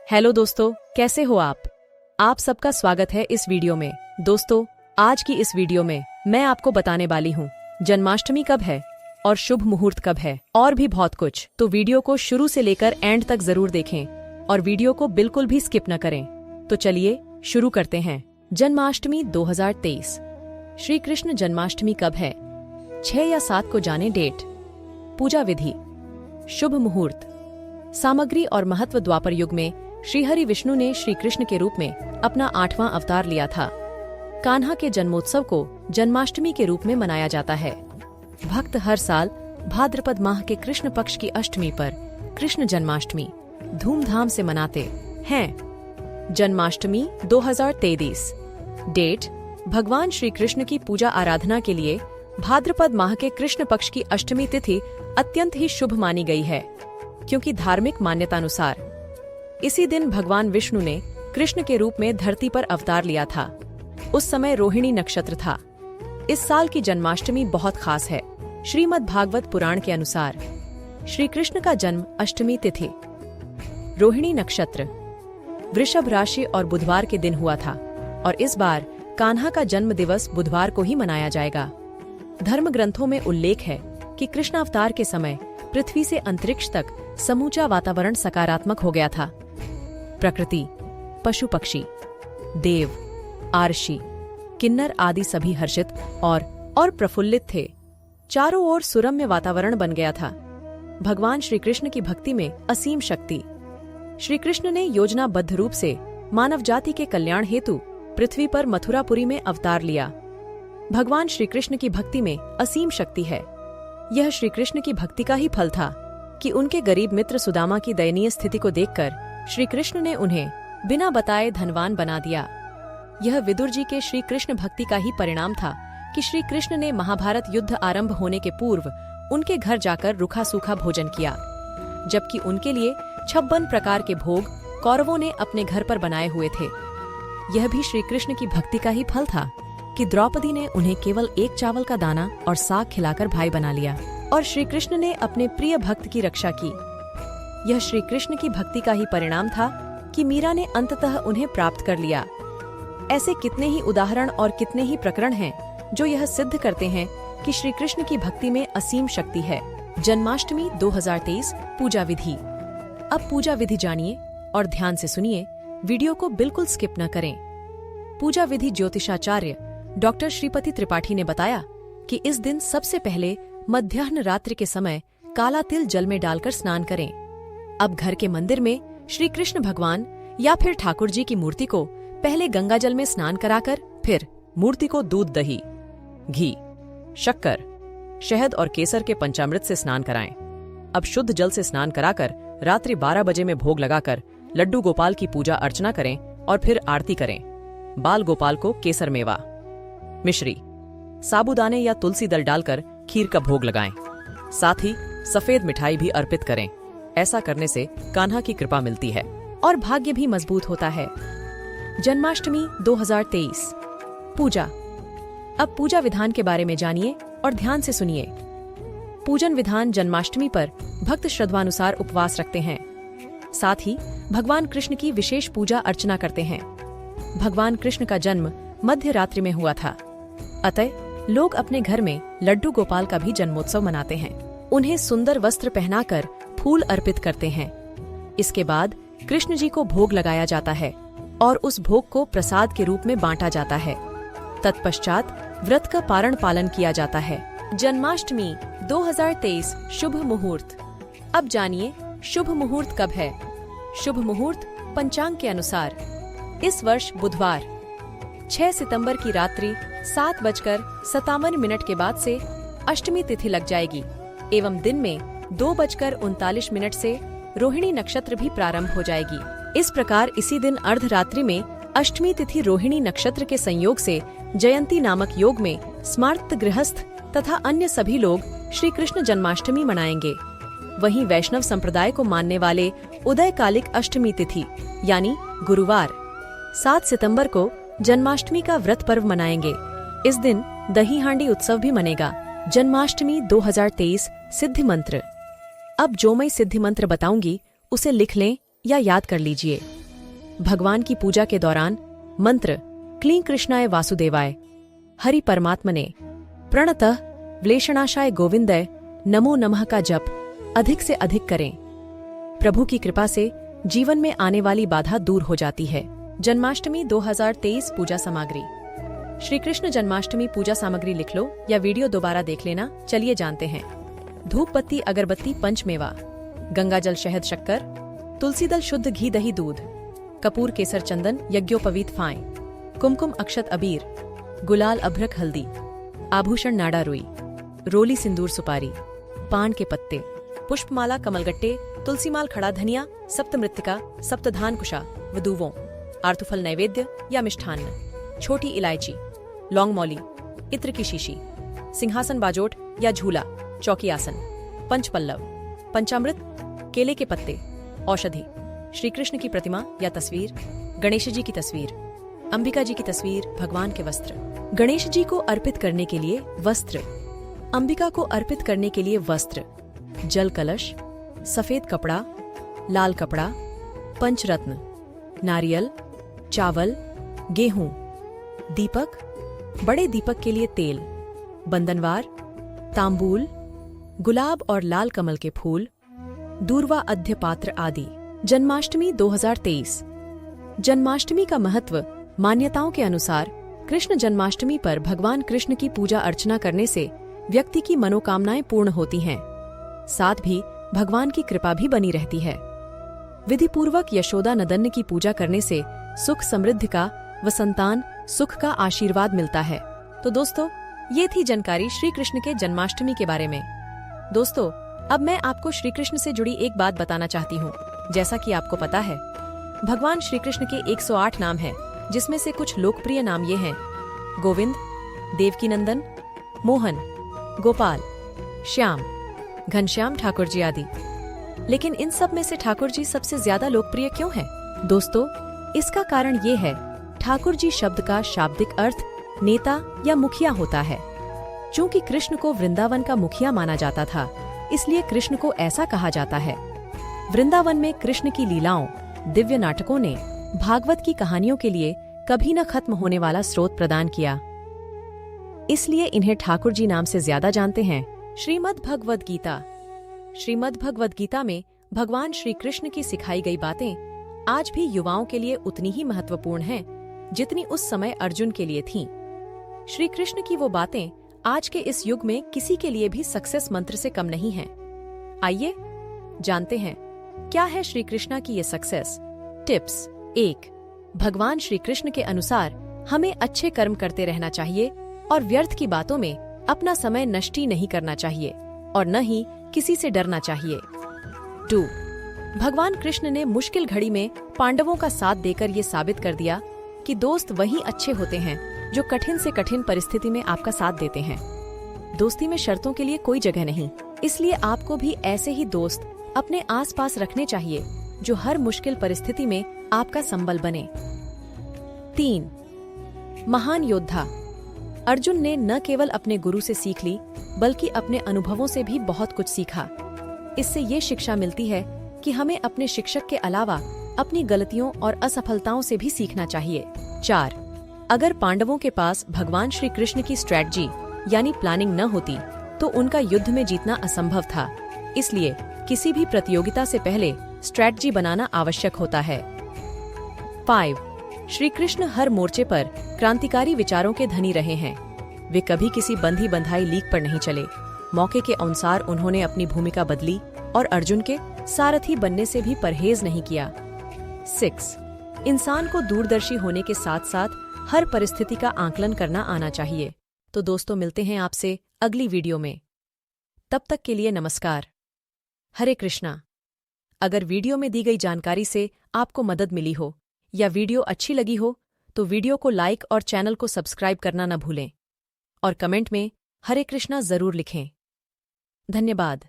Hello दोस्तों, कैसे हो आप सबका स्वागत है इस वीडियो में। दोस्तों, आज की इस वीडियो में मैं आपको बताने वाली हूँ जन्माष्टमी कब है और शुभ मुहूर्त कब है और भी बहुत कुछ। तो वीडियो को शुरू से लेकर एंड तक जरूर देखें और वीडियो को बिल्कुल भी स्किप न करें। तो चलिए शुरू करते हैं। जन्माष्टमी 2023। श्री कृष्ण जन्माष्टमी कब है? 6 या 7 को जाने डेट। पूजा विधि, शुभ मुहूर्त, सामग्री और महत्व। द्वापर युग में श्रीहरि विष्णु ने श्री कृष्ण के रूप में अपना 8वां अवतार लिया था। कान्हा के जन्मोत्सव को जन्माष्टमी के रूप में मनाया जाता है। भक्त हर साल भाद्रपद माह के कृष्ण पक्ष की अष्टमी पर कृष्ण जन्माष्टमी धूमधाम से मनाते हैं। जन्माष्टमी 2023। डेट, भगवान श्री कृष्ण की पूजा आराधना के लिए भाद्रपद माह के कृष्ण पक्ष की अष्टमी तिथि अत्यंत ही शुभ मानी गई है, क्योंकि धार्मिक मान्यतानुसार इसी दिन भगवान विष्णु ने कृष्ण के रूप में धरती पर अवतार लिया था। उस समय रोहिणी नक्षत्र था। इस साल की जन्माष्टमी बहुत खास है। श्रीमद् भागवत पुराण के अनुसार श्री कृष्ण का जन्म अष्टमी तिथि, रोहिणी नक्षत्र, वृषभ राशि और बुधवार के दिन हुआ था और इस बार कान्हा का जन्म दिवस बुधवार को ही मनाया जाएगा। धर्म ग्रंथों में उल्लेख है कि कृष्ण अवतार के समय पृथ्वी से अंतरिक्ष तक समूचा वातावरण सकारात्मक हो गया था। प्रकृति, पशु पक्षी, देव, आर्षि, किन्नर आदि सभी हर्षित और प्रफुल्लित थे। चारों ओर सुरम्य वातावरण बन गया था। भगवान श्री कृष्ण की भक्ति में असीम शक्ति। श्री कृष्ण ने योजनाबद्ध रूप से मानव जाति के कल्याण हेतु पृथ्वी पर मथुरापुरी में अवतार लिया। भगवान श्री कृष्ण की भक्ति में असीम शक्ति है। यह श्री कृष्ण की भक्ति का ही फल था कि उनके गरीब मित्र सुदामा की दयनीय स्थिति को देखकर श्री कृष्ण ने उन्हें बिना बताए धनवान बना दिया। यह विदुर जी के श्री कृष्ण भक्ति का ही परिणाम था कि श्री कृष्ण ने महाभारत युद्ध आरंभ होने के पूर्व उनके घर जाकर रूखा सूखा भोजन किया, जबकि उनके लिए 56 प्रकार के भोग कौरवों ने अपने घर पर बनाए हुए थे। यह भी श्री कृष्ण की भक्ति का ही फल था कि द्रौपदी ने उन्हें केवल एक चावल का दाना और साग खिलाकर भाई बना लिया और श्री कृष्ण ने अपने प्रिय भक्त की रक्षा की। यह श्री कृष्ण की भक्ति का ही परिणाम था कि मीरा ने अंततः उन्हें प्राप्त कर लिया। ऐसे कितने ही उदाहरण और कितने ही प्रकरण हैं जो यह सिद्ध करते हैं कि श्री कृष्ण की भक्ति में असीम शक्ति है। जन्माष्टमी 2023 पूजा विधि। अब पूजा विधि जानिए और ध्यान से सुनिए, वीडियो को बिल्कुल स्किप न करें। पूजा विधि ज्योतिषाचार्य डॉक्टर श्रीपति त्रिपाठी ने बताया कि इस दिन सबसे पहले मध्याह्न रात्रि के समय काला तिल जल में डालकर स्नान करें। अब घर के मंदिर में श्री कृष्ण भगवान या फिर ठाकुर जी की मूर्ति को पहले गंगा जल में स्नान कराकर फिर मूर्ति को दूध, दही, घी, शक्कर, शहद और केसर के पंचामृत से स्नान कराएं। अब शुद्ध जल से स्नान कराकर रात्रि 12 बजे में भोग लगाकर लड्डू गोपाल की पूजा अर्चना करें और फिर आरती करें। बाल गोपाल को केसर मेवा, मिश्री, साबूदाने या तुलसी दल डालकर खीर का भोग लगाएं। साथ ही सफेद मिठाई भी अर्पित करें। ऐसा करने से कान्हा की कृपा मिलती है और भाग्य भी मजबूत होता है। जन्माष्टमी 2023 पूजा। अब पूजा विधान के बारे में जानिए और ध्यान से सुनिए। पूजन विधान जन्माष्टमी पर भक्त श्रद्धानुसार उपवास रखते हैं। साथ ही भगवान कृष्ण की विशेष पूजा अर्चना करते हैं। भगवान कृष्ण का जन्म मध्य रात्रि में हुआ था, अतः लोग अपने घर में लड्डू गोपाल का भी जन्मोत्सव मनाते हैं। उन्हें सुंदर वस्त्र पहनाकर फूल अर्पित करते हैं। इसके बाद कृष्ण जी को भोग लगाया जाता है और उस भोग को प्रसाद के रूप में बांटा जाता है। तत्पश्चात व्रत का पालन किया जाता है। जन्माष्टमी 2023 शुभ मुहूर्त। अब जानिए शुभ मुहूर्त कब है। शुभ मुहूर्त पंचांग के अनुसार इस वर्ष बुधवार 6 सितंबर की रात्रि 7:57 के बाद से अष्टमी तिथि लग जाएगी एवं दिन में 2:39 से रोहिणी नक्षत्र भी प्रारंभ हो जाएगी। इस प्रकार इसी दिन अर्धरात्रि में अष्टमी तिथि रोहिणी नक्षत्र के संयोग से जयंती नामक योग में स्मार्त गृहस्थ तथा अन्य सभी लोग श्री कृष्ण जन्माष्टमी मनाएंगे। वहीं वैष्णव संप्रदाय को मानने वाले उदयकालिक अष्टमी तिथि यानी गुरुवार 7 सितंबर को जन्माष्टमी का व्रत पर्व मनाएंगे। इस दिन दही हांडी उत्सव भी मनेगा। जन्माष्टमी 2023 सिद्धि मंत्र। अब जो मैं सिद्धि मंत्र बताऊंगी उसे लिख लें या याद कर लीजिए। भगवान की पूजा के दौरान मंत्र क्लीं कृष्णाय वासुदेवाय, हरि परमात्मने, प्रणतः व्लेषणाशाय गोविंदय नमो नमः का जप अधिक से अधिक करें। प्रभु की कृपा से जीवन में आने वाली बाधा दूर हो जाती है। जन्माष्टमी 2023 पूजा सामग्री। श्री कृष्ण जन्माष्टमी पूजा सामग्री लिख लो या वीडियो दोबारा देख लेना। चलिए जानते हैं। धूप बत्ती अगरबत्ती पंचमेवा, गंगाजल शहद शक्कर, तुलसी दल शुद्ध घी दही दूध, कपूर केसर चंदन यज्ञोपवीत फाएं, कुमकुम अक्षत अबीर, गुलाल अभ्रक हल्दी, आभूषण नाड़ा रुई, रोली सिंदूर सुपारी, पान के पत्ते, पुष्पमाला कमलगट्टे, तुलसीमाल खड़ा धनिया, सप्तमृत्तिका सप्तधान कुशा वधुवों, आर्थुफल नैवेद्य या मिष्ठान्न, छोटी इलायची, लौंग मौली, इत्र की शीशी, सिंहासन बाजोट या झूला, चौकी आसन, पंचपल्लव, पंचामृत, केले के पत्ते, औषधि, श्री कृष्ण की प्रतिमा या तस्वीर, गणेश जी की तस्वीर, अंबिका जी की तस्वीर, भगवान के वस्त्र। गणेश जी को अर्पित करने के लिए वस्त्र, अंबिका को अर्पित करने के लिए वस्त्र, जल कलश, सफेद कपड़ा, लाल कपड़ा, पंचरत्न, नारियल, चावल, गेहूं, दीपक, बड़े दीपक के लिए तेल, बंधनवार, तांबूल, गुलाब और लाल कमल के फूल, दूर्वा अध्य पात्र आदि। जन्माष्टमी 2023। जन्माष्टमी का महत्व। मान्यताओं के अनुसार कृष्ण जन्माष्टमी पर भगवान कृष्ण की पूजा अर्चना करने से व्यक्ति की मनोकामनाएं पूर्ण होती हैं। साथ भी भगवान की कृपा भी बनी रहती है। विधिपूर्वक यशोदा नंदन की पूजा करने से सुख समृद्धि का व संतान सुख का आशीर्वाद मिलता है। तो दोस्तों, ये थी जानकारी श्री कृष्ण के जन्माष्टमी के बारे में। दोस्तों, अब मैं आपको श्री कृष्ण से जुड़ी एक बात बताना चाहती हूँ। जैसा कि आपको पता है, भगवान श्री कृष्ण के 108 नाम हैं, जिसमें से कुछ लोकप्रिय नाम ये हैं: गोविंद, देवकीनंदन, मोहन, गोपाल, श्याम, घनश्याम ठाकुर जी आदि। लेकिन इन सब में से ठाकुर जी सबसे ज्यादा लोकप्रिय क्यों है? दोस्तों, इसका कारण ये है, ठाकुर जी शब्द का शाब्दिक अर्थ नेता या मुखिया होता है। चूंकि कृष्ण को वृंदावन का मुखिया माना जाता था, इसलिए कृष्ण को ऐसा कहा जाता है। वृंदावन में कृष्ण की लीलाओं, दिव्य नाटकों ने भागवत की कहानियों के लिए कभी न खत्म होने वाला स्रोत प्रदान किया। इसलिए इन्हें ठाकुर जी नाम से ज्यादा जानते हैं। श्रीमद् भगवद गीता। श्रीमद् भगवद गीता में भगवान श्री कृष्ण की सिखाई गई बातें आज भी युवाओं के लिए उतनी ही महत्वपूर्ण हैं, जितनी उस समय अर्जुन के लिए थीं। श्री कृष्ण की वो बातें आज के इस युग में किसी के लिए भी सक्सेस मंत्र से कम नहीं हैं। आइए जानते हैं क्या है श्री कृष्णा की ये सक्सेस टिप्स। 1. भगवान श्री कृष्ण के अनुसार हमें अच्छे कर्म करते रहना चाहिए और व्यर्थ की बातों में अपना समय नष्ट नहीं करना चाहिए और न ही किसी से डरना चाहिए। 2. भगवान कृष्ण ने मुश्किल घड़ी में पांडवों का साथ देकर ये साबित कर दिया कि दोस्त वही अच्छे होते हैं जो कठिन से कठिन परिस्थिति में आपका साथ देते हैं। दोस्ती में शर्तों के लिए कोई जगह नहीं, इसलिए आपको भी ऐसे ही दोस्त अपने आसपास रखने चाहिए जो हर मुश्किल परिस्थिति में आपका संबल बने। 3. महान योद्धा। अर्जुन ने न केवल अपने गुरु से सीख ली, बल्कि अपने अनुभवों से भी बहुत कुछ सीखा। इससे ये शिक्षा मिलती है कि हमें अपने शिक्षक के अलावा अपनी गलतियों और असफलताओं से भी सीखना चाहिए। 4. अगर पांडवों के पास भगवान श्री कृष्ण की स्ट्रैटेजी यानी प्लानिंग न होती, तो उनका युद्ध में जीतना असंभव था। इसलिए किसी भी प्रतियोगिता से पहले स्ट्रैटेजी बनाना आवश्यक होता है। 5. श्री कृष्ण हर मोर्चे पर क्रांतिकारी विचारों के धनी रहे हैं। वे कभी किसी बंधी बंधाई लीक पर नहीं चले। मौके के अनुसार उन्होंने अपनी भूमिका बदली और अर्जुन के सारथी बनने से भी परहेज नहीं किया। 6. इंसान को दूरदर्शी होने के साथ साथ हर परिस्थिति का आकलन करना आना चाहिए। तो दोस्तों, मिलते हैं आपसे अगली वीडियो में। तब तक के लिए नमस्कार। हरे कृष्णा। अगर वीडियो में दी गई जानकारी से आपको मदद मिली हो या वीडियो अच्छी लगी हो, तो वीडियो को लाइक और चैनल को सब्सक्राइब करना न भूलें और कमेंट में हरे कृष्णा जरूर लिखें। धन्यवाद।